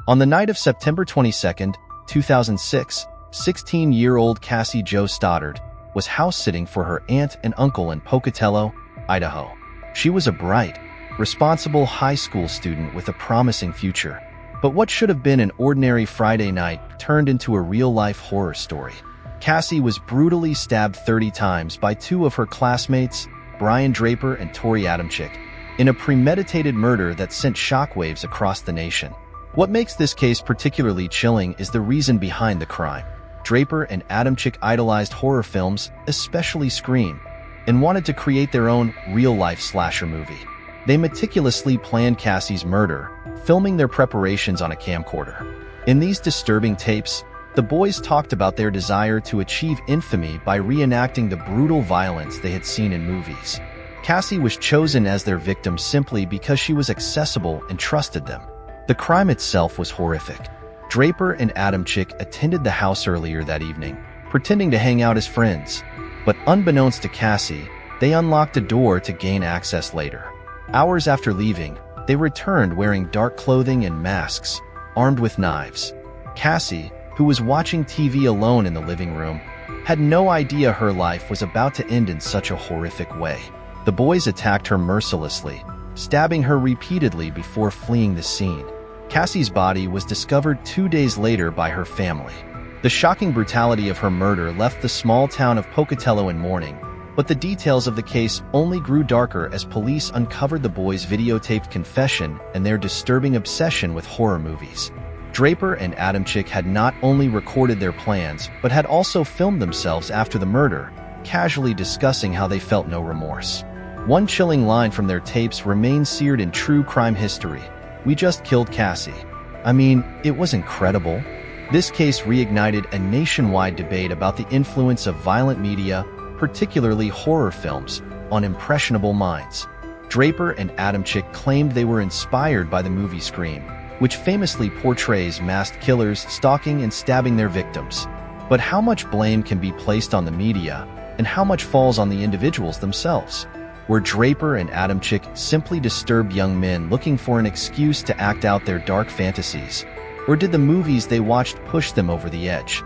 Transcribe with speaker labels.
Speaker 1: On the night of September 22, 2006, 16-year-old Cassie Jo Stoddart was house-sitting for her aunt and uncle in Pocatello, Idaho. She was a bright, responsible high school student with a promising future. But what should have been an ordinary Friday night turned into a real-life horror story. Cassie was brutally stabbed 30 times by two of her classmates, Brian Draper and Torey Adamcik, in a premeditated murder that sent shockwaves across the nation. What makes this case particularly chilling is the reason behind the crime. Draper and Adamcik idolized horror films, especially Scream, and wanted to create their own real-life slasher movie. They meticulously planned Cassie's murder, filming their preparations on a camcorder. In these disturbing tapes, the boys talked about their desire to achieve infamy by reenacting the brutal violence they had seen in movies. Cassie was chosen as their victim simply because she was accessible and trusted them. The crime itself was horrific. Draper and Adamcik attended the house earlier that evening, pretending to hang out as friends. But unbeknownst to Cassie, they unlocked a door to gain access later. Hours after leaving, they returned wearing dark clothing and masks, armed with knives. Cassie, who was watching TV alone in the living room, had no idea her life was about to end in such a horrific way. The boys attacked her mercilessly, stabbing her repeatedly before fleeing the scene. Cassie's body was discovered 2 days later by her family. The shocking brutality of her murder left the small town of Pocatello in mourning, but the details of the case only grew darker as police uncovered the boys' videotaped confession and their disturbing obsession with horror movies. Draper and Adamcik had not only recorded their plans, but had also filmed themselves after the murder, casually discussing how they felt no remorse. One chilling line from their tapes remains seared in true crime history: "We just killed Cassie." I mean, it was incredible. This case reignited a nationwide debate about the influence of violent media, particularly horror films, on impressionable minds. Draper and Adamcik claimed they were inspired by the movie Scream, which famously portrays masked killers stalking and stabbing their victims. But how much blame can be placed on the media, and how much falls on the individuals themselves? Were Draper and Adamcik simply disturbed young men looking for an excuse to act out their dark fantasies? Or did the movies they watched push them over the edge?